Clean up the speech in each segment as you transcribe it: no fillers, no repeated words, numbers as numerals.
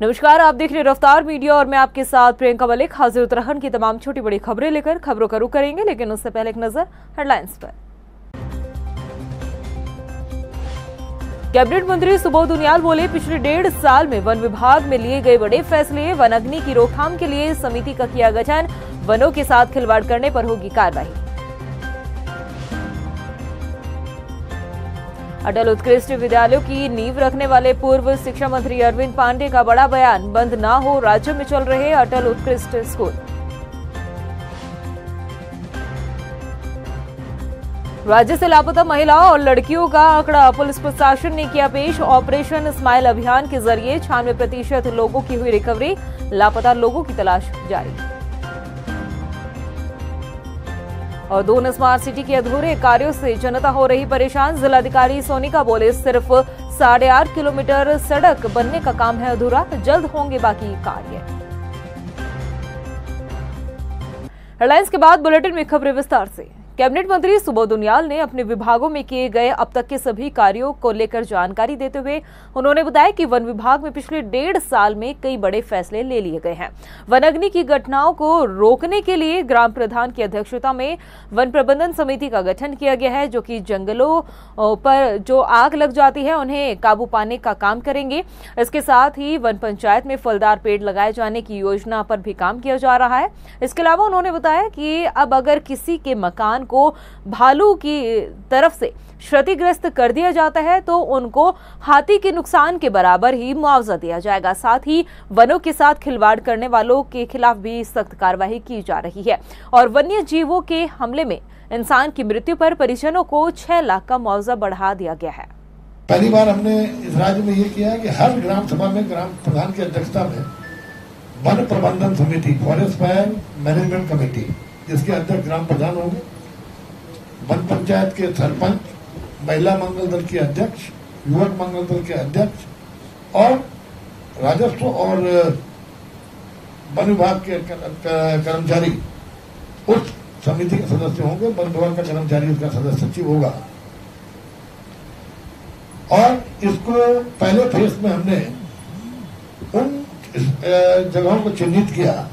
नमस्कार, आप देख रहे हैं रफ्तार मीडिया और मैं आपके साथ प्रियंका मलिक हाजिर उत्तराखंड की तमाम छोटी बड़ी खबरें लेकर। खबरों का रुख करेंगे, लेकिन उससे पहले एक नजर हेडलाइंस पर। कैबिनेट मंत्री सुबोध उनियाल बोले, पिछले 1.5 साल में वन विभाग में लिए गए बड़े फैसले। वन अग्नि की रोकथाम के लिए समिति का किया गठन, वनों के साथ खिलवाड़ करने पर होगी कार्रवाई। अटल उत्कृष्ट विद्यालयों की नींव रखने वाले पूर्व शिक्षा मंत्री अरविंद पांडे का बड़ा बयान, बंद ना हो राज्य में चल रहे अटल उत्कृष्ट स्कूल। राज्य से लापता महिलाओं और लड़कियों का आंकड़ा पुलिस प्रशासन ने किया पेश। ऑपरेशन स्माइल अभियान के जरिए 96% लोगों की हुई रिकवरी, लापता लोगों की तलाश जारी। और 2 स्मार्ट सिटी के अधूरे कार्यों से जनता हो रही परेशान। जिलाधिकारी सोनिका बोले, सिर्फ 8.5 किलोमीटर सड़क बनने का काम है अधूरा, जल्द होंगे बाकी कार्य। हेडलाइंस के बाद बुलेटिन में खबरें विस्तार से। कैबिनेट मंत्री सुबोध उनियाल ने अपने विभागों में किए गए अब तक के सभी कार्यों को लेकर जानकारी देते हुए उन्होंने बताया कि वन विभाग में पिछले 1.5 साल में कई बड़े फैसले ले लिए गए हैं। वन अग्नि की घटनाओं को रोकने के लिए ग्राम प्रधान की अध्यक्षता में वन प्रबंधन समिति का गठन किया गया है, जो कि जंगलों पर जो आग लग जाती है उन्हें काबू पाने का काम करेंगे। इसके साथ ही वन पंचायत में फलदार पेड़ लगाए जाने की योजना पर भी काम किया जा रहा है। इसके अलावा उन्होंने बताया कि अब अगर किसी के मकान को भालू की तरफ से क्षतिग्रस्त कर दिया जाता है तो उनको हाथी के नुकसान के बराबर ही मुआवजा दिया जाएगा। साथ ही वनों के साथ खिलवाड़ करने वालों के खिलाफ भी सख्त कार्रवाई की जा रही है। और वन्य जीवों के हमले में इंसान की मृत्यु पर परिजनों को 6 लाख का मुआवजा बढ़ा दिया गया है। पहली बार हमने इस राज्य में ये किया है कि हर ग्राम सभा में ग्राम प्रधान की अध्यक्षता में वन प्रबंधन समिति, फॉरेस्ट फायर मैनेजमेंट कमेटी, जिसके अध्यक्ष ग्राम प्रधान होंगे, वन पंचायत के सरपंच, महिला मंगल दल के अध्यक्ष, युवक मंगल दल के अध्यक्ष और राजस्व और वन विभाग के कर्मचारी उस समिति के सदस्य होंगे। वन विभाग का कर्मचारी उसका सदस्य सचिव होगा। और इसको पहले फेज में हमने उन जगहों को चिन्हित किया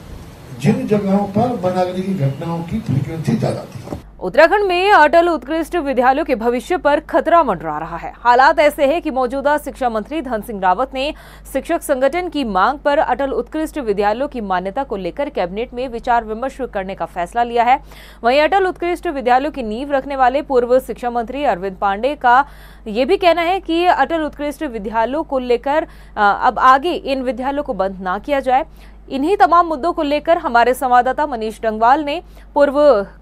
जिन जगहों पर वन अग्नि की घटनाओं की फ्रीक्वेंसी ज्यादा थी। उत्तराखंड में अटल उत्कृष्ट विद्यालयों के भविष्य पर खतरा मंडरा रहा है। हालात ऐसे हैं कि मौजूदा शिक्षा मंत्री धन सिंह रावत ने शिक्षक संगठन की मांग पर अटल उत्कृष्ट विद्यालयों की मान्यता को लेकर कैबिनेट में विचार विमर्श करने का फैसला लिया है। वहीं अटल उत्कृष्ट विद्यालयों की नींव रखने वाले पूर्व शिक्षा मंत्री अरविंद पांडे का ये भी कहना है कि अटल उत्कृष्ट विद्यालयों को लेकर अब आगे इन विद्यालयों को बंद ना किया जाए। इन्हीं तमाम मुद्दों को लेकर हमारे संवाददाता मनीष डंगवाल ने पूर्व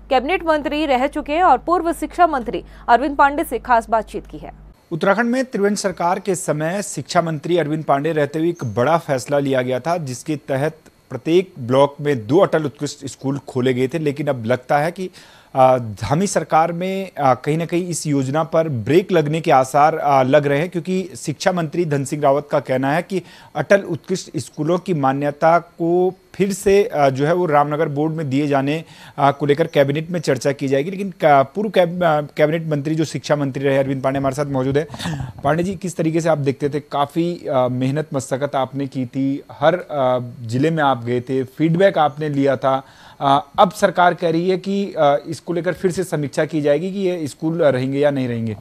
कैबिनेट मंत्री रह चुके और पूर्व शिक्षा मंत्री अरविंद पांडे से खास बातचीत की है। उत्तराखंड में त्रिवेंद्र सरकार के समय शिक्षा मंत्री अरविंद पांडे रहते हुए एक बड़ा फैसला लिया गया था, जिसके तहत प्रत्येक ब्लॉक में 2 अटल उत्कृष्ट स्कूल खोले गए थे। लेकिन अब लगता है कि धामी सरकार में कहीं ना कहीं इस योजना पर ब्रेक लगने के आसार लग रहे हैं, क्योंकि शिक्षा मंत्री धन सिंह रावत का कहना है कि अटल उत्कृष्ट स्कूलों की मान्यता को फिर से जो है वो रामनगर बोर्ड में दिए जाने को लेकर कैबिनेट में चर्चा की जाएगी। लेकिन पूर्व कैबिनेट मंत्री जो शिक्षा मंत्री रहे अरविंद पांडे हमारे साथ मौजूद है। पांडे जी, किस तरीके से आप देखते थे? काफ़ी मेहनत मशक्कत आपने की थी, हर जिले में आप गए थे, फीडबैक आपने लिया था। अब सरकार कह रही है कि इसको लेकर फिर से समीक्षा की जाएगी कि ये स्कूल रहेंगे या नहीं रहेंगे।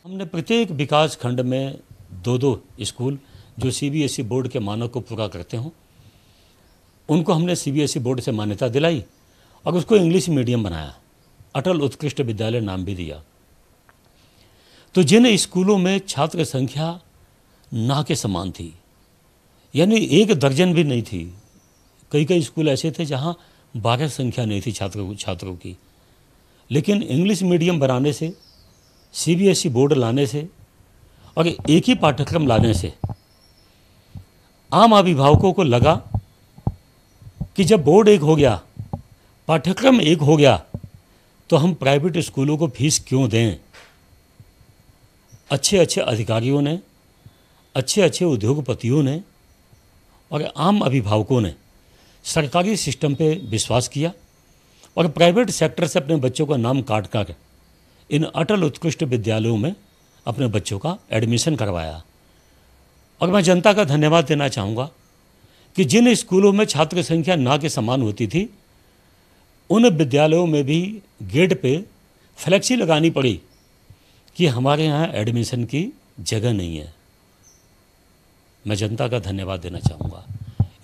हमने प्रत्येक विकास खंड में 2-2 स्कूल जो CBSE बोर्ड के मानक को पूरा करते हों, उनको हमने CBSE बोर्ड से मान्यता दिलाई और उसको इंग्लिश मीडियम बनाया, अटल उत्कृष्ट विद्यालय नाम भी दिया। तो जिन स्कूलों में छात्र संख्या ना के समान थी, यानी 1 दर्जन भी नहीं थी, कई स्कूल ऐसे थे जहां 12 संख्या नहीं थी छात्रों की, लेकिन इंग्लिश मीडियम बनाने से, CBSE बोर्ड लाने से और एक ही पाठ्यक्रम लाने से आम अभिभावकों को लगा कि जब बोर्ड एक हो गया, पाठ्यक्रम एक हो गया, तो हम प्राइवेट स्कूलों को फीस क्यों दें। अच्छे अच्छे अधिकारियों ने, अच्छे अच्छे उद्योगपतियों ने और आम अभिभावकों ने सरकारी सिस्टम पे विश्वास किया और प्राइवेट सेक्टर से अपने बच्चों का नाम काट कर इन अटल उत्कृष्ट विद्यालयों में अपने बच्चों का एडमिशन करवाया। और मैं जनता का धन्यवाद देना चाहूँगा कि जिन स्कूलों में छात्र संख्या ना के समान होती थी, उन विद्यालयों में भी गेट पे फ्लेक्सी लगानी पड़ी कि हमारे यहाँ एडमिशन की जगह नहीं है। मैं जनता का धन्यवाद देना चाहूँगा।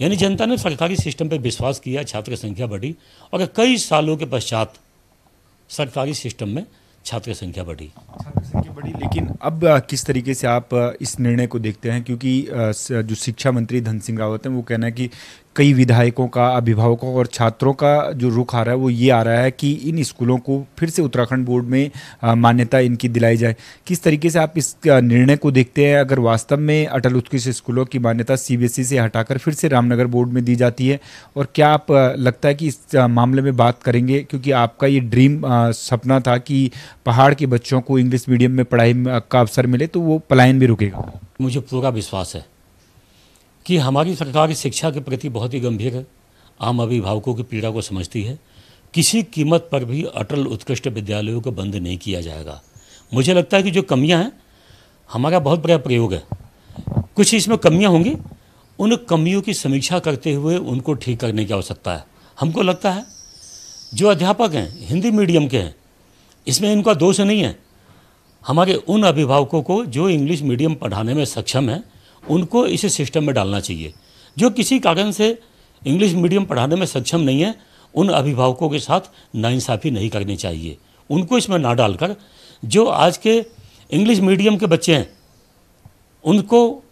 यानी जनता ने सरकारी सिस्टम पर विश्वास किया, छात्र संख्या बढ़ी और कई सालों के पश्चात सरकारी सिस्टम में छात्र संख्या बढ़ी। छात्र संख्या बढ़ी, लेकिन अब किस तरीके से आप इस निर्णय को देखते हैं? क्योंकि जो शिक्षा मंत्री धन सिंह रावत हैं वो कहना है कि कई विधायकों का, अभिभावकों और छात्रों का जो रुख आ रहा है वो ये आ रहा है कि इन स्कूलों को फिर से उत्तराखंड बोर्ड में मान्यता इनकी दिलाई जाए। किस तरीके से आप इस निर्णय को देखते हैं? अगर वास्तव में अटल उत्कृष्ट स्कूलों की मान्यता CBSE से हटाकर फिर से रामनगर बोर्ड में दी जाती है, और क्या आप लगता है कि इस मामले में बात करेंगे? क्योंकि आपका ये ड्रीम सपना था कि पहाड़ के बच्चों को इंग्लिश मीडियम में पढ़ाई का अवसर मिले, तो वो पलायन भी रुकेगा। मुझे पूरा विश्वास है कि हमारी सरकार शिक्षा के प्रति बहुत ही गंभीर है, आम अभिभावकों की पीड़ा को समझती है। किसी कीमत पर भी अटल उत्कृष्ट विद्यालयों को बंद नहीं किया जाएगा। मुझे लगता है कि जो कमियां हैं, हमारा बहुत बड़ा प्रयोग है, कुछ इसमें कमियां होंगी, उन कमियों की समीक्षा करते हुए उनको ठीक करने की आवश्यकता है। हमको लगता है जो अध्यापक हैं हिंदी मीडियम के हैं, इसमें इनका दोष नहीं है। हमारे उन अभिभावकों को जो इंग्लिश मीडियम पढ़ाने में सक्षम है, उनको इस सिस्टम में डालना चाहिए। जो किसी कारण से इंग्लिश मीडियम पढ़ाने में सक्षम नहीं है, उन अभिभावकों के साथ नाइंसाफ़ी नहीं करनी चाहिए। उनको इसमें ना डालकर जो आज के इंग्लिश मीडियम के बच्चे हैं, उनको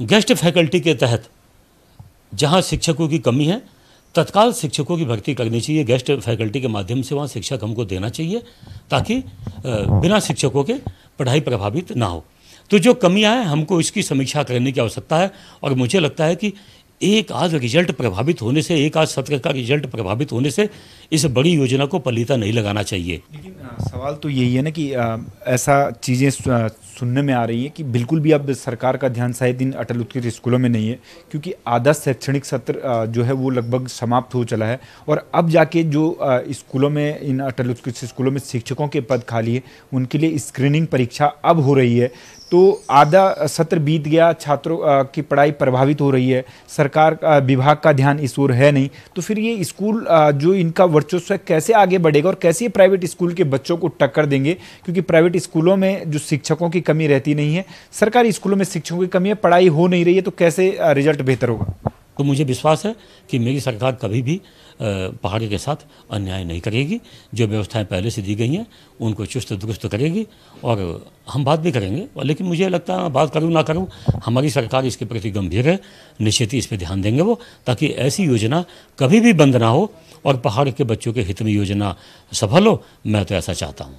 गेस्ट फैकल्टी के तहत जहां शिक्षकों की कमी है, तत्काल शिक्षकों की भर्ती करनी चाहिए। गेस्ट फैकल्टी के माध्यम से वहाँ शिक्षक हमको देना चाहिए, ताकि बिना शिक्षकों के पढ़ाई प्रभावित ना हो। तो जो कमियां हैं, हमको इसकी समीक्षा करने की आवश्यकता है। और मुझे लगता है कि एक आज रिजल्ट प्रभावित होने से, एक आज सत्र का रिजल्ट प्रभावित होने से इस बड़ी योजना को पलीता नहीं लगाना चाहिए। लेकिन सवाल तो यही है ना कि ऐसा चीज़ें सुनने में आ रही है कि बिल्कुल भी अब सरकार का ध्यान शायद इन अटल उत्कृष्ट स्कूलों में नहीं है, क्योंकि आधा शैक्षणिक सत्र जो है वो लगभग समाप्त हो चला है, और अब जाके जो स्कूलों में, इन अटल उत्कृष्ट स्कूलों में शिक्षकों के पद खाली है, उनके लिए स्क्रीनिंग परीक्षा अब हो रही है। तो आधा सत्र बीत गया, छात्रों की पढ़ाई प्रभावित हो रही है, सरकार विभाग का ध्यान इस ओर है नहीं, तो फिर ये स्कूल जो इनका वर्चस्व है कैसे आगे बढ़ेगा, और कैसे ये प्राइवेट स्कूल के बच्चों को टक्कर देंगे? क्योंकि प्राइवेट स्कूलों में जो शिक्षकों की कमी रहती नहीं है, सरकारी स्कूलों में शिक्षकों की कमी है, पढ़ाई हो नहीं रही है, तो कैसे रिजल्ट बेहतर होगा? तो मुझे विश्वास है कि मेरी सरकार कभी भी पहाड़ी के साथ अन्याय नहीं करेगी। जो व्यवस्थाएं पहले से दी गई हैं उनको चुस्त दुरुस्त करेगी, और हम बात भी करेंगे। लेकिन मुझे लगता है, बात करूं ना करूं, हमारी सरकार इसके प्रति गंभीर है, निश्चित ही इस पर ध्यान देंगे वो, ताकि ऐसी योजना कभी भी बंद ना हो और पहाड़ के बच्चों के हित में योजना सफल हो। मैं तो ऐसा चाहता हूँ।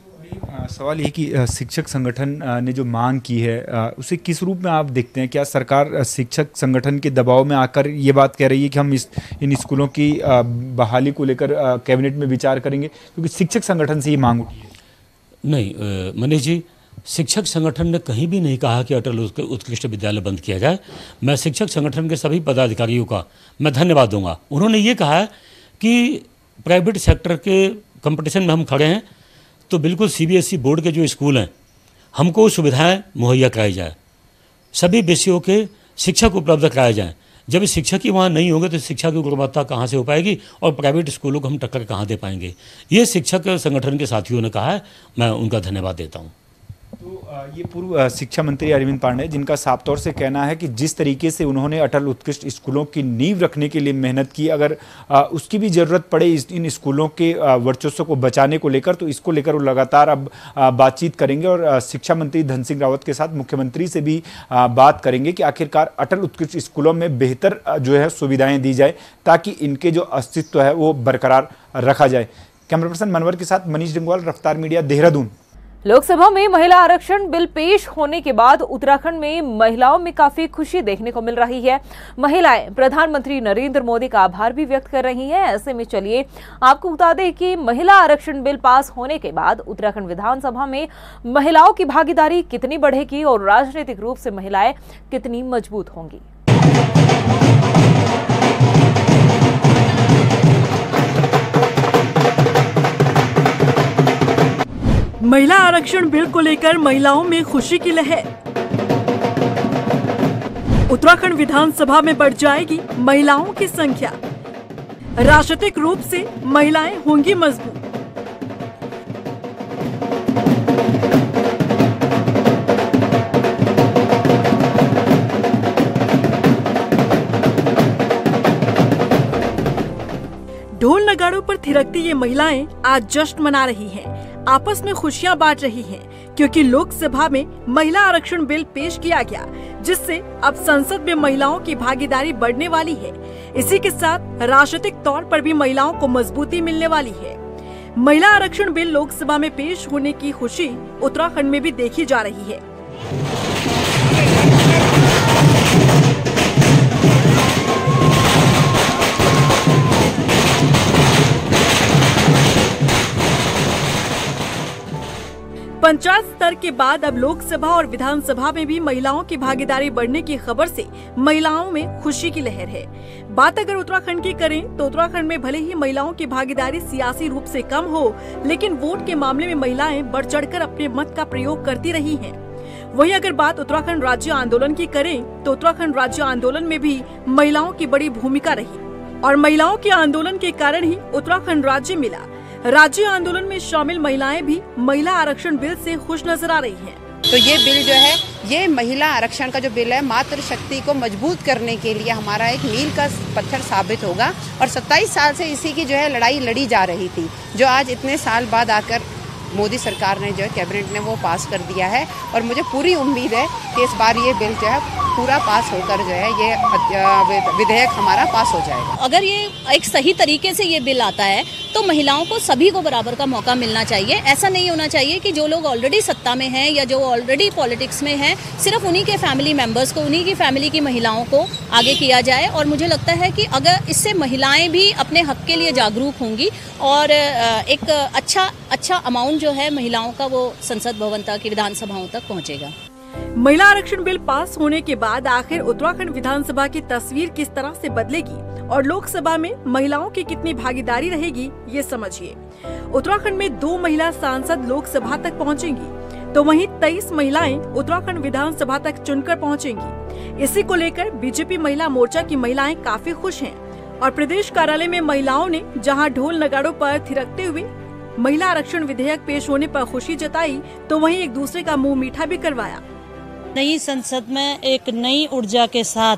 सवाल ये कि शिक्षक संगठन ने जो मांग की है उसे किस रूप में आप देखते हैं? क्या सरकार शिक्षक संगठन के दबाव में आकर ये बात कह रही है कि हम इन स्कूलों की बहाली को लेकर कैबिनेट में विचार करेंगे, क्योंकि शिक्षक संगठन से ये मांग उठी है? नहीं मनीष जी, शिक्षक संगठन ने कहीं भी नहीं कहा कि अटल उत्कृष्ट विद्यालय बंद किया जाए। मैं शिक्षक संगठन के सभी पदाधिकारियों का मैं धन्यवाद दूंगा। उन्होंने ये कहा है कि प्राइवेट सेक्टर के कंपटीशन में हम खड़े हैं, तो बिल्कुल CBSE बोर्ड के जो स्कूल हैं, हमको सुविधाएं मुहैया कराई जाए, सभी विषयों के शिक्षक उपलब्ध कराए जाएं। जब शिक्षक ही वहाँ नहीं होंगे तो शिक्षा की गुणवत्ता कहाँ से हो पाएगी, और प्राइवेट स्कूलों को हम टक्कर कहाँ दे पाएंगे? ये शिक्षक संगठन के साथियों ने कहा है, मैं उनका धन्यवाद देता हूँ। तो ये पूर्व शिक्षा मंत्री अरविंद पांडे, जिनका साफ तौर से कहना है कि जिस तरीके से उन्होंने अटल उत्कृष्ट स्कूलों की नींव रखने के लिए मेहनत की, अगर उसकी भी ज़रूरत पड़े इन स्कूलों के वर्चस्व को बचाने को लेकर, तो इसको लेकर वो लगातार अब बातचीत करेंगे, और शिक्षा मंत्री धन सिंह रावत के साथ मुख्यमंत्री से भी बात करेंगे कि आखिरकार अटल उत्कृष्ट स्कूलों में बेहतर जो है सुविधाएँ दी जाए, ताकि इनके जो अस्तित्व है वो बरकरार रखा जाए। कैमरा पर्सन मनवर के साथ मनीष डिंगवाल, रफ्तार मीडिया, देहरादून। लोकसभा में महिला आरक्षण बिल पेश होने के बाद उत्तराखंड में महिलाओं में काफी खुशी देखने को मिल रही है। महिलाएं प्रधानमंत्री नरेंद्र मोदी का आभार भी व्यक्त कर रही हैं। ऐसे में चलिए आपको बता दें कि महिला आरक्षण बिल पास होने के बाद उत्तराखंड विधानसभा में महिलाओं की भागीदारी कितनी बढ़ेगी और राजनीतिक रूप से महिलाएं कितनी मजबूत होंगी। महिला आरक्षण बिल को लेकर महिलाओं में खुशी की लहर। उत्तराखंड विधानसभा में बढ़ जाएगी महिलाओं की संख्या। राजनीतिक रूप से महिलाएं होंगी मजबूत। ढोल नगाड़ों पर थिरकती ये महिलाएं आज जश्न मना रही हैं, आपस में खुशियां बांट रही हैं, क्योंकि लोकसभा में महिला आरक्षण बिल पेश किया गया, जिससे अब संसद में महिलाओं की भागीदारी बढ़ने वाली है। इसी के साथ राजनीतिक तौर पर भी महिलाओं को मजबूती मिलने वाली है। महिला आरक्षण बिल लोकसभा में पेश होने की खुशी उत्तराखंड में भी देखी जा रही है। 50 स्तर के बाद अब लोकसभा और विधानसभा में भी महिलाओं की भागीदारी बढ़ने की खबर से महिलाओं में खुशी की लहर है। बात अगर उत्तराखंड की करें तो उत्तराखंड में भले ही महिलाओं की भागीदारी सियासी रूप से कम हो, लेकिन वोट के मामले में महिलाएं बढ़ चढ़कर अपने मत का प्रयोग करती रही हैं। वहीं अगर बात उत्तराखंड राज्य आंदोलन की करें तो उत्तराखंड राज्य आंदोलन में भी महिलाओं की बड़ी भूमिका रही और महिलाओं के आंदोलन के कारण ही उत्तराखंड राज्य मिला। राज्य आंदोलन में शामिल महिलाएं भी महिला आरक्षण बिल से खुश नजर आ रही हैं। तो ये बिल जो है, ये महिला आरक्षण का जो बिल है, मातृशक्ति को मजबूत करने के लिए हमारा एक मील का पत्थर साबित होगा। और 27 साल से इसी की जो है लड़ाई लड़ी जा रही थी, जो आज इतने साल बाद आकर मोदी सरकार ने जो है कैबिनेट ने वो पास कर दिया है। और मुझे पूरी उम्मीद है कि इस बार ये बिल जो है पूरा पास होकर जो है ये विधेयक हमारा पास हो जाएगा। अगर ये एक सही तरीके से ये बिल आता है तो महिलाओं को सभी को बराबर का मौका मिलना चाहिए। ऐसा नहीं होना चाहिए कि जो लोग ऑलरेडी सत्ता में हैं या जो ऑलरेडी पॉलिटिक्स में हैं, सिर्फ उन्हीं के फैमिली मेंबर्स को, उन्हीं की फैमिली की महिलाओं को आगे किया जाए। और मुझे लगता है कि अगर इससे महिलाएं भी अपने हक के लिए जागरूक होंगी और एक अच्छा अमाउंट जो है महिलाओं का वो संसद भवन तक, विधानसभाओं तक पहुँचेगा। महिला आरक्षण बिल पास होने के बाद आखिर उत्तराखंड विधानसभा की तस्वीर किस तरह से बदलेगी और लोकसभा में महिलाओं की कितनी भागीदारी रहेगी, ये समझिए। उत्तराखंड में 2 महिला सांसद लोकसभा तक पहुंचेंगी, तो वहीं 23 महिलाएं उत्तराखंड विधानसभा तक चुनकर पहुंचेंगी। इसी को लेकर बीजेपी महिला मोर्चा की महिलाएं काफी खुश हैं और प्रदेश कार्यालय में महिलाओं ने जहां ढोल नगाड़ों पर थिरकते हुए महिला आरक्षण विधेयक पेश होने पर खुशी जताई, तो वहीं एक दूसरे का मुंह मीठा भी करवाया। नई संसद में एक नई ऊर्जा के साथ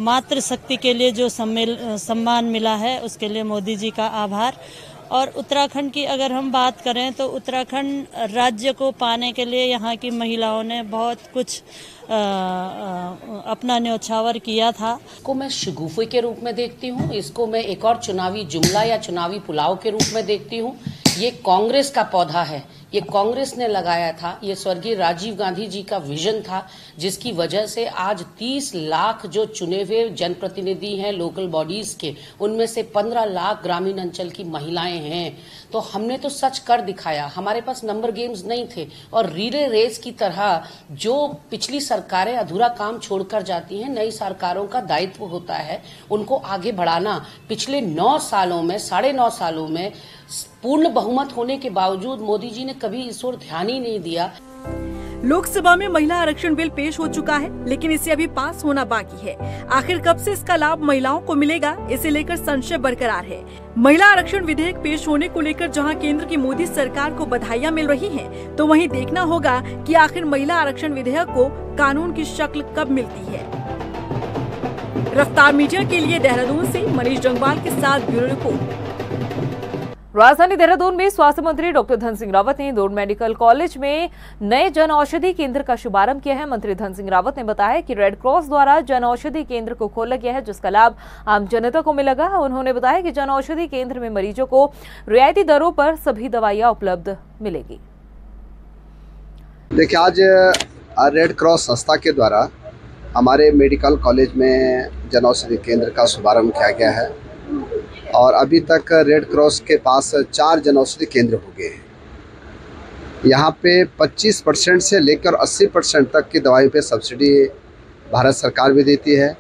मातृशक्ति के लिए जो सम्मान मिला है, उसके लिए मोदी जी का आभार। और उत्तराखंड की अगर हम बात करें तो उत्तराखंड राज्य को पाने के लिए यहाँ की महिलाओं ने बहुत कुछ अपना न्योछावर किया था। इसको मैं शगुफे के रूप में देखती हूँ, इसको मैं एक और चुनावी जुमला या चुनावी पुलाव के रूप में देखती हूँ। ये कांग्रेस का पौधा है, ये कांग्रेस ने लगाया था, ये स्वर्गीय राजीव गांधी जी का विजन था, जिसकी वजह से आज 30 लाख जो चुने हुए जनप्रतिनिधि हैं लोकल बॉडीज के, उनमें से 15 लाख ग्रामीण अंचल की महिलाएं हैं। तो हमने तो सच कर दिखाया। हमारे पास नंबर गेम्स नहीं थे और रीले रेस की तरह जो पिछली सरकारें अधूरा काम छोड़कर जाती हैं, नई सरकारों का दायित्व होता है उनको आगे बढ़ाना। पिछले 9 सालों में, 9.5 सालों में पूर्ण बहुमत होने के बावजूद मोदी जी ने कभी इस ओर ध्यान ही नहीं दिया। लोकसभा में महिला आरक्षण बिल पेश हो चुका है, लेकिन इसे अभी पास होना बाकी है। आखिर कब से इसका लाभ महिलाओं को मिलेगा, इसे लेकर संशय बरकरार है। महिला आरक्षण विधेयक पेश होने को लेकर जहां केंद्र की मोदी सरकार को बधाइयां मिल रही हैं, तो वहीं देखना होगा कि आखिर महिला आरक्षण विधेयक को कानून की शक्ल कब मिलती है। रफ्तार मीडिया के लिए देहरादून से मनीष जंगवाल के साथ ब्यूरो रिपोर्ट। राजधानी देहरादून में स्वास्थ्य मंत्री डॉक्टर धन सिंह रावत ने इंदौर मेडिकल कॉलेज में नए जन औषधि केंद्र का शुभारंभ किया है। मंत्री धन सिंह रावत ने बताया कि रेड क्रॉस द्वारा जन औषधि केंद्र को खोला गया है, जिसका लाभ आम जनता को मिलेगा। उन्होंने बताया कि जन औषधि केंद्र में मरीजों को रियायती दरों पर सभी दवाइयां उपलब्ध मिलेगी। देखिए, आज रेड क्रॉस संस्था के द्वारा हमारे मेडिकल कॉलेज में जन औषधि केंद्र का शुभारंभ किया गया है और अभी तक रेड क्रॉस के पास 4 जन औषधि केंद्र हो गए हैं। यहाँ पे 25% से लेकर 80% तक की दवाई पे सब्सिडी भारत सरकार भी देती है।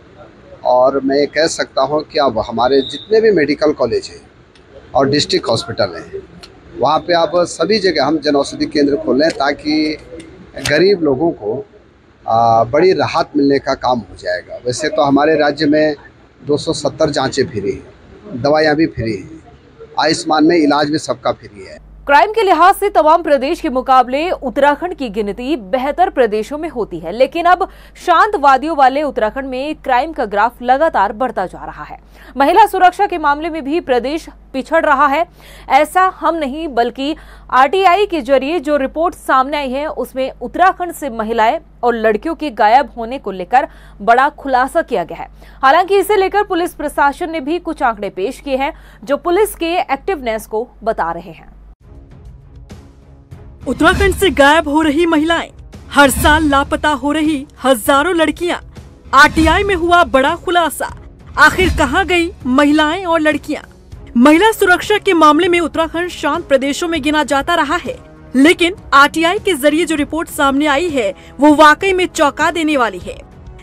और मैं ये कह सकता हूँ कि अब हमारे जितने भी मेडिकल कॉलेज हैं और डिस्ट्रिक्ट हॉस्पिटल हैं, वहाँ पे अब सभी जगह हम जन औषधि केंद्र खोल रहे हैं ताकि गरीब लोगों को बड़ी राहत मिलने का काम हो जाएगा। वैसे तो हमारे राज्य में 270 जांचें फ्री हैं, दवाइयाँ भी फ्री हैं, आयुष्मान में इलाज भी सबका फ्री है। क्राइम के लिहाज से तमाम प्रदेश के मुकाबले उत्तराखंड की गिनती बेहतर प्रदेशों में होती है, लेकिन अब शांत वादियों वाले उत्तराखंड में क्राइम का ग्राफ लगातार बढ़ता जा रहा है। महिला सुरक्षा के मामले में भी प्रदेश पिछड़ रहा है। ऐसा हम नहीं बल्कि आरटीआई के जरिए जो रिपोर्ट सामने आई है उसमें उत्तराखंड से महिलाएं और लड़कियों के गायब होने को लेकर बड़ा खुलासा किया गया है। हालांकि इसे लेकर पुलिस प्रशासन ने भी कुछ आंकड़े पेश किए हैं जो पुलिस के एक्टिवनेस को बता रहे हैं। उत्तराखंड से गायब हो रही महिलाएं, हर साल लापता हो रही हजारों लड़कियां। आरटीआई में हुआ बड़ा खुलासा, आखिर कहां गई महिलाएं और लड़कियां? महिला सुरक्षा के मामले में उत्तराखंड शांत प्रदेशों में गिना जाता रहा है, लेकिन आरटीआई के जरिए जो रिपोर्ट सामने आई है वो वाकई में चौंका देने वाली है।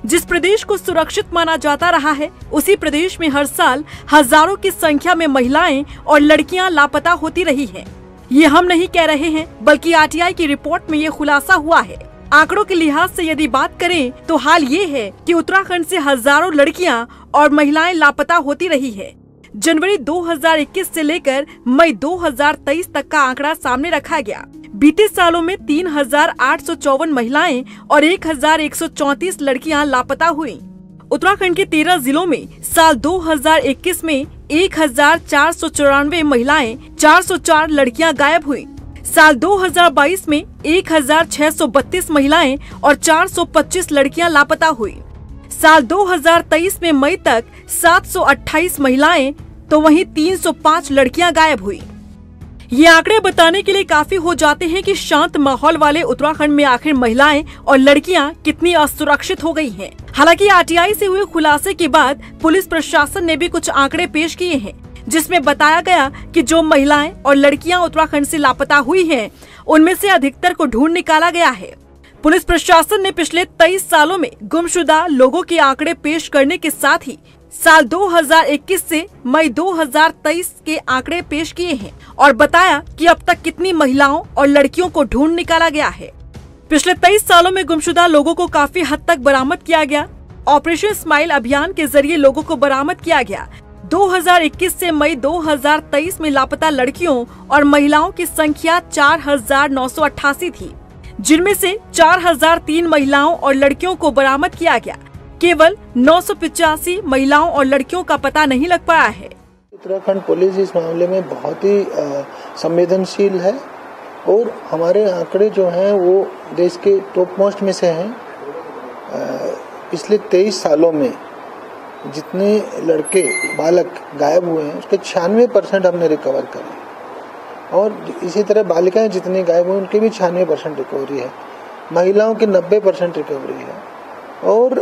जिस प्रदेश को सुरक्षित माना जाता रहा है, उसी प्रदेश में हर साल हजारों की संख्या में महिलाएं और लड़कियां लापता होती रही हैं। ये हम नहीं कह रहे हैं, बल्कि आरटीआई की रिपोर्ट में ये खुलासा हुआ है। आंकड़ों के लिहाज से यदि बात करें तो हाल ये है कि उत्तराखंड से हजारों लड़कियां और महिलाएं लापता होती रही है। जनवरी 2021 से लेकर मई 2023 तक का आंकड़ा सामने रखा गया। बीते सालों में 3,854 महिलाएं और 1,134 लड़कियां लापता हुई। उत्तराखंड के 13 जिलों में साल 2021 में 1,494 महिलाएं, 404 लड़कियां गायब हुई। साल 2022 में 1,632 महिलाएं और 425 लड़कियां लापता हुई। साल 2023 में मई तक 728 महिलाएं तो वहीं 305 लड़कियां गायब हुई। ये आंकड़े बताने के लिए काफी हो जाते हैं कि शांत माहौल वाले उत्तराखंड में आखिर महिलाएं और लड़कियां कितनी असुरक्षित हो गई हैं। हालांकि आरटीआई से हुए खुलासे के बाद पुलिस प्रशासन ने भी कुछ आंकड़े पेश किए हैं, जिसमें बताया गया कि जो महिलाएं और लड़कियां उत्तराखंड से लापता हुई हैं, उनमें से अधिकतर को ढूंढ निकाला गया है। पुलिस प्रशासन ने पिछले 23 सालों में गुमशुदा लोगों के आंकड़े पेश करने के साथ ही साल 2021 से मई 2023 के आंकड़े पेश किए हैं और बताया कि अब तक कितनी महिलाओं और लड़कियों को ढूंढ निकाला गया है। पिछले 23 सालों में गुमशुदा लोगों को काफी हद तक बरामद किया गया। ऑपरेशन स्माइल अभियान के जरिए लोगों को बरामद किया गया। 2021 से मई 2023 में लापता लड़कियों और महिलाओं की संख्या 4,988 थी, जिनमें से 4,003 महिलाओं और लड़कियों को बरामद किया गया। केवल 985 महिलाओं और लड़कियों का पता नहीं लग पाया है। उत्तराखंड पुलिस इस मामले में बहुत ही संवेदनशील है और हमारे आंकड़े जो हैं वो देश के टॉप मोस्ट में से हैं। पिछले 23 सालों में जितने लड़के बालक गायब हुए हैं उसके 96% हमने रिकवर करे और इसी तरह बालिकाएं जितनी गायब हुई उनकी भी 96% रिकवरी है। महिलाओं की 90% रिकवरी है। और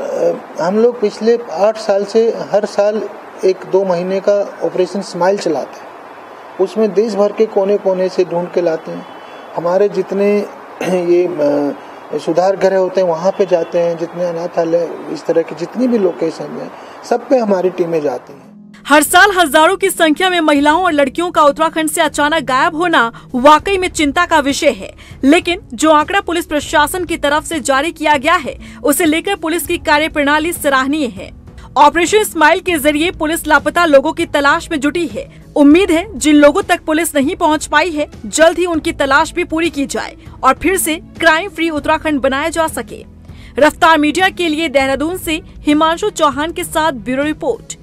हम लोग पिछले 8 साल से हर साल 1-2 महीने का ऑपरेशन स्माइल चलाते हैं। उसमें देश भर के कोने कोने से ढूंढ के लाते हैं। हमारे जितने ये सुधार गृह होते हैं वहाँ पे जाते हैं, जितने अनाथालय इस तरह की जितनी भी लोकेशन है सब पे हमारी टीमें जाती हैं। हर साल हजारों की संख्या में महिलाओं और लड़कियों का उत्तराखंड से अचानक गायब होना वाकई में चिंता का विषय है, लेकिन जो आंकड़ा पुलिस प्रशासन की तरफ से जारी किया गया है उसे लेकर पुलिस की कार्यप्रणाली सराहनीय है। ऑपरेशन स्माइल के जरिए पुलिस लापता लोगों की तलाश में जुटी है। उम्मीद है जिन लोगों तक पुलिस नहीं पहुंच पाई है जल्द ही उनकी तलाश भी पूरी की जाए और फिर से क्राइम फ्री उत्तराखंड बनाया जा सके। रफ्तार मीडिया के लिए देहरादून से हिमांशु चौहान के साथ ब्यूरो रिपोर्ट।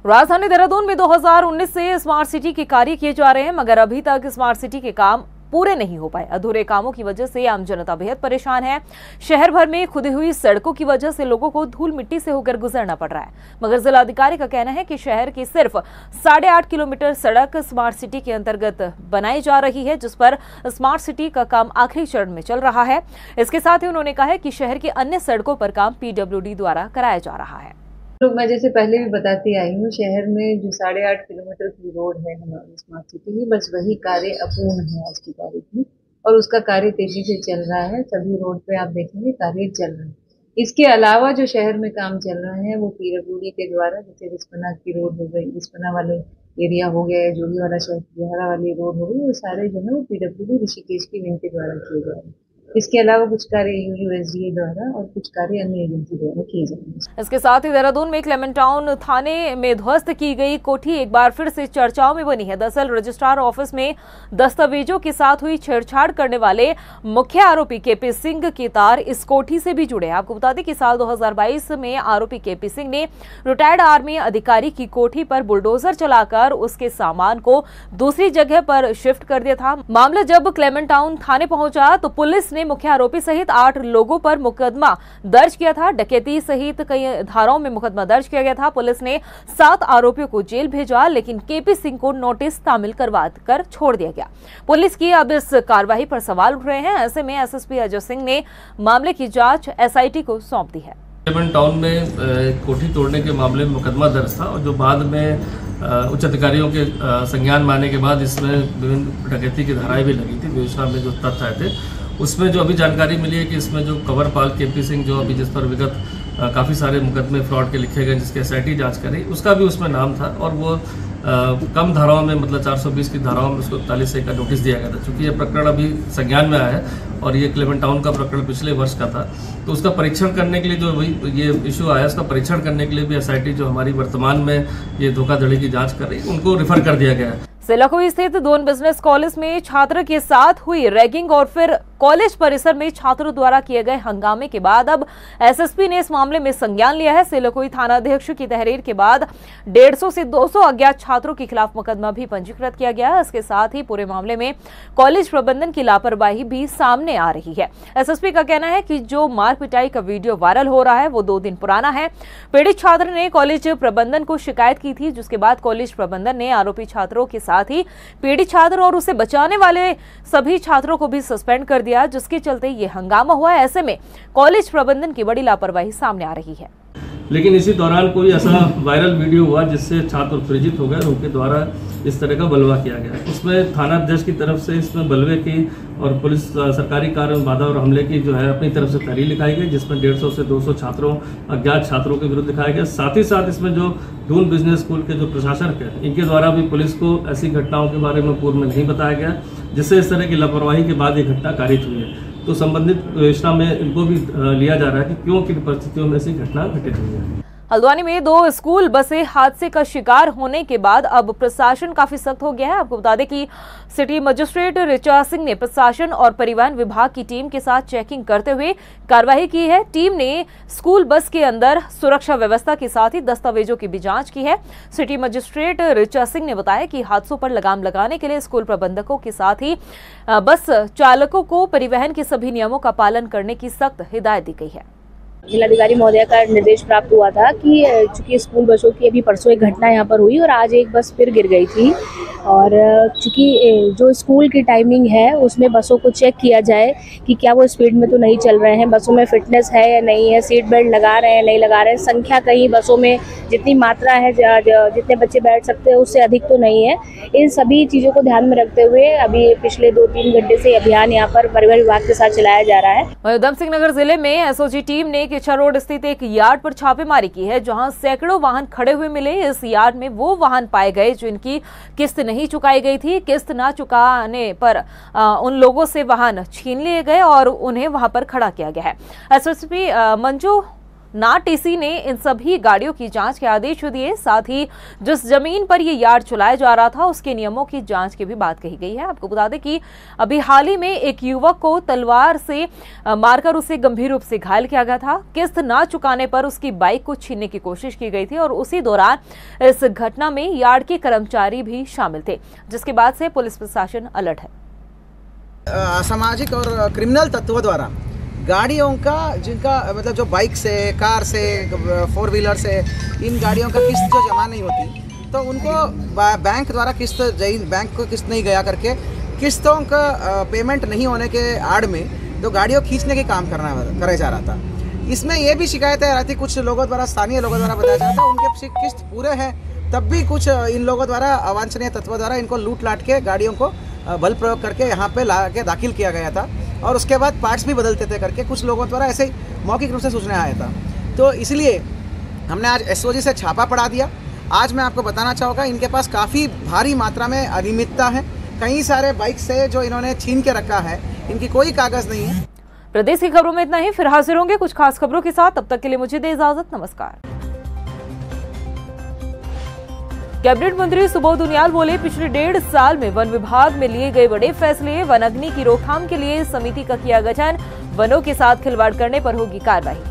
राजधानी देहरादून में 2019 से स्मार्ट सिटी के कार्य किए जा रहे हैं, मगर अभी तक स्मार्ट सिटी के काम पूरे नहीं हो पाए। अधूरे कामों की वजह से आम जनता बेहद परेशान है। शहर भर में खुदी हुई सड़कों की वजह से लोगों को धूल मिट्टी से होकर गुजरना पड़ रहा है, मगर जिलाधिकारी का कहना है कि शहर की सिर्फ 8.5 किलोमीटर सड़क स्मार्ट सिटी के अंतर्गत बनाई जा रही है, जिस पर स्मार्ट सिटी का काम आखिरी चरण में चल रहा है। इसके साथ ही उन्होंने कहा है कि शहर की अन्य सड़कों पर काम PWD द्वारा कराया जा रहा है। तो मैं जैसे पहले भी बताती आई हूँ, शहर में जो 8.5 किलोमीटर की रोड है हमारी स्मार्ट सिटी की, बस वही कार्य अपूर्ण है आज की तारीख में और उसका कार्य तेजी से चल रहा है। सभी रोड पे आप देखेंगे कार्य चल रहा है। इसके अलावा जो शहर में काम चल रहे हैं वो PWD के द्वारा, जैसे रिस्पना की रोड हो गई, रिस्पना वाले एरिया हो गया, जोगी वाला शहर वाली रोड हो गई, वो सारे जो है वो PWD ऋषिकेश की विंग के द्वारा किए जा रहे हैं। इसके अलावा कुछ कार्य यूएसडीए द्वारा और कुछ कार्य अन्य एजेंसी द्वारा किए जाएंगे। इसके साथ ही देहरादून में क्लेमेंट टाउन थाने में ध्वस्त की गई कोठी एक बार फिर से चर्चाओं में बनी है। दरअसल रजिस्ट्रार ऑफिस में दस्तावेजों के साथ हुई छेड़छाड़ करने वाले मुख्य आरोपी केपी सिंह के तार इस कोठी से भी जुड़े। आपको बता दें कि साल 2022 में आरोपी केपी सिंह ने रिटायर्ड आर्मी अधिकारी की कोठी पर बुलडोजर चलाकर उसके सामान को दूसरी जगह पर शिफ्ट कर दिया था। मामला जब क्लेमेंट टाउन थाने पहुंचा तो पुलिस ने मुख्य आरोपी सहित 8 लोगों पर मुकदमा दर्ज किया था। डकैती सहित कई धाराओं में मुकदमा दर्ज किया गया था। पुलिस ने 7 आरोपियों को जेल भेजा, लेकिन केपी सिंह को नोटिस तामील करवा कर छोड़ दिया गया। पुलिस की अब इस कार्रवाई पर सवाल उठ रहे हैं। ऐसे में एसएसपी अजय सिंह ने मामले की जांच एसआईटी को सौंप दी है। क्लेमेंट टाउन में कोठी तोड़ने के मामले में मुकदमा दर्ज था और जो बाद में उच्च अधिकारियों के संज्ञान में आने के बाद इसमें विभिन्न डकैती की धाराएं भी लगी थी। विवेचना में जो तथ्य आए थे उसमें जो अभी जानकारी मिली है कि इसमें जो कंवरपाल केपी सिंह जो अभी जिस पर विगत काफ़ी सारे मुकदमे फ्रॉड के लिखे गए जिसके एसआईटी जांच करी, उसका भी उसमें नाम था और वो कम धाराओं में मतलब 420 की धाराओं में उसको 41A का नोटिस दिया गया था। चूँकि ये प्रकरण अभी संज्ञान में आया है और ये क्लेमेंट टाउन का प्रकरण पिछले वर्ष का था, तो उसका परीक्षण करने के लिए जो ये इशू आया उसका परीक्षण करने के लिए भी एसआईटी जो हमारी वर्तमान में ये धोखाधड़ी की जाँच कर रही है उनको रिफर कर दिया गया है। सिलाकुई स्थित दोन बिजनेस कॉलेज में छात्र के साथ हुई रैगिंग और फिर कॉलेज परिसर में छात्रों द्वारा किए गए हंगामे के बाद अब एसएसपी ने इस मामले में संज्ञान लिया है। सिलाकुई थानाध्यक्ष की तहरीर के बाद 150 से 200 अज्ञात छात्रों के खिलाफ मुकदमा भी पंजीकृत किया गया है। इसके साथ ही पूरे मामले में कॉलेज प्रबंधन की लापरवाही भी सामने आ रही है। एसएसपी का कहना है कि जो मार पिटाई का वीडियो वायरल हो रहा है वो 2 दिन पुराना है। पीड़ित छात्र ने कॉलेज प्रबंधन को शिकायत की थी, जिसके बाद कॉलेज प्रबंधन ने आरोपी छात्रों के साथ ही पीड़ित छात्र और उसे बचाने वाले सभी छात्रों को भी सस्पेंड कर दिया, जिसके चलते ये हंगामा हुआ है। ऐसे में कॉलेज प्रबंधन की बड़ी लापरवाही सामने आ रही है। लेकिन इसी दौरान कोई ऐसा वायरल वीडियो हुआ जिससे छात्र उत्तेजित हो गए, उनके द्वारा इस तरह का बलवा किया गया। उसमें थानाध्यक्ष की तरफ से इसमें बलवे की और पुलिस सरकारी कार्य में बाधा और हमले की जो है अपनी तरफ से तहरीर लिखाई गई, जिसमें 150 से 200 छात्रों अज्ञात छात्रों के विरुद्ध लिखाया गया। साथ ही साथ इसमें जो दून बिजनेस स्कूल के जो प्रशासक है इनके द्वारा भी पुलिस को ऐसी घटनाओं के बारे में पूर्व में नहीं बताया गया, जिससे इस तरह की लापरवाही के बाद ये घटना कारित हुई है। तो संबंधित विवेचना में इनको भी लिया जा रहा है कि क्यों किन परिस्थितियों में ऐसी घटना घटित हुई है। हल्द्वानी में 2 स्कूल बसें हादसे का शिकार होने के बाद अब प्रशासन काफी सख्त हो गया है। आपको बता दें कि सिटी मजिस्ट्रेट ऋचा सिंह ने प्रशासन और परिवहन विभाग की टीम के साथ चेकिंग करते हुए कार्रवाई की है। टीम ने स्कूल बस के अंदर सुरक्षा व्यवस्था के साथ ही दस्तावेजों की भी जांच की है। सिटी मजिस्ट्रेट ऋचा सिंह ने बताया कि हादसों पर लगाम लगाने के लिए स्कूल प्रबंधकों के साथ ही बस चालकों को परिवहन के सभी नियमों का पालन करने की सख्त हिदायत दी गई है। जिलाधिकारी महोदय का निर्देश प्राप्त हुआ था कि चूंकि स्कूल बसों की अभी परसों एक घटना यहाँ पर हुई और आज एक बस फिर गिर गई थी, और चूंकि जो स्कूल की टाइमिंग है उसमें बसों को चेक किया जाए कि क्या वो स्पीड में तो नहीं चल रहे हैं, बसों में फिटनेस है या नहीं है, सीट बेल्ट लगा रहे हैं नहीं लगा रहे हैं, संख्या कहीं बसों में जितनी मात्रा है जितने बच्चे बैठ सकते हैं उससे अधिक तो नहीं है। इन सभी चीज़ों को ध्यान में रखते हुए अभी पिछले 2-3 घंटे से अभियान यहाँ पर परिवहन विभाग के साथ चलाया जा रहा है। उधम सिंह नगर जिले में एसओजी टीम ने किच्छा रोड स्थित एक यार्ड पर छापेमारी की है, जहां सैकड़ों वाहन खड़े हुए मिले। इस यार्ड में वो वाहन पाए गए जिनकी किस्त नहीं चुकाई गई थी। किस्त न चुकाने पर उन लोगों से वाहन छीन लिए गए और उन्हें वहां पर खड़ा किया गया है। एसएसपी मंजू नाटीसी ने इन सभी गाड़ियों की जांच के आदेश दिए। साथ ही जिस जमीन पर ये यार्ड चलाया जा रहा था उसके नियमों की जांच की भी बात कही गई है। आपको बता दें कि अभी हाल ही में एक युवक को तलवार से मारकर उसे गंभीर रूप से घायल किया गया था। किस्त ना चुकाने पर उसकी बाइक को छीनने की कोशिश की गई थी और उसी दौरान इस घटना में यार्ड के कर्मचारी भी शामिल थे, जिसके बाद से पुलिस प्रशासन अलर्ट है। असामाजिक और क्रिमिनल तत्वों द्वारा गाड़ियों का जिनका मतलब जो बाइक से, कार से, 4 व्हीलर से इन गाड़ियों का किस्त जो जमा नहीं होती तो उनको बैंक द्वारा किस्त बैंक को किस्त नहीं गया करके किस्तों का पेमेंट नहीं होने के आड़ में तो गाड़ियों खींचने के काम कराया जा रहा था। इसमें यह भी शिकायतें आ रही थी कुछ लोगों द्वारा, स्थानीय लोगों द्वारा बताया जा रहा था उनके किस्त पूरे हैं, तब भी कुछ इन लोगों द्वारा अवांछनीय तत्वों द्वारा इनको लूट लाट के गाड़ियों को बल प्रयोग करके यहाँ पे ला के दाखिल किया गया था और उसके बाद पार्ट्स भी बदलते थे करके कुछ लोगों द्वारा ऐसे ही मौखिक रूप से सूचना आया था। तो इसलिए हमने आज एसओजी से छापा पड़ा दिया। आज मैं आपको बताना चाहूँगा इनके पास काफ़ी भारी मात्रा में अनियमितता है। कई सारे बाइक से जो इन्होंने छीन के रखा है, इनकी कोई कागज़ नहीं है। प्रदेश की खबरों में इतना ही, फिर हाजिर होंगे कुछ खास खबरों के साथ। तब तक के लिए मुझे दे इजाजत, नमस्कार। कैबिनेट मंत्री सुबोध उनियाल बोले, पिछले 1.5 साल में वन विभाग में लिए गए बड़े फैसले। वन अग्नि की रोकथाम के लिए समिति का किया गठन, वनों के साथ खिलवाड़ करने पर होगी कार्रवाई।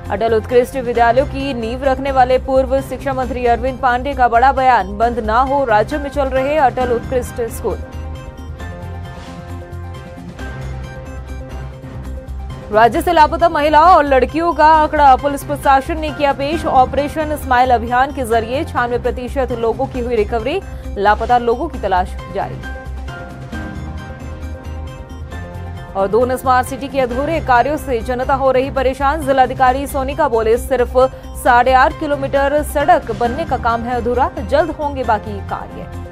अटल उत्कृष्ट विद्यालयों की नींव रखने वाले पूर्व शिक्षा मंत्री अरविंद पांडे का बड़ा बयान, बंद ना हो राज्य में चल रहे अटल उत्कृष्ट स्कूल। राज्य से लापता महिलाओं और लड़कियों का आंकड़ा पुलिस प्रशासन ने किया पेश। ऑपरेशन स्माइल अभियान के जरिए 96% लोगों की हुई रिकवरी, लापता लोगों की तलाश जारी। और दोनों स्मार्ट सिटी के अधूरे कार्यों से जनता हो रही परेशान। जिलाधिकारी सोनिका बोले, सिर्फ 8.5 किलोमीटर सड़क बनने का काम है अधूरा, जल्द होंगे बाकी कार्य।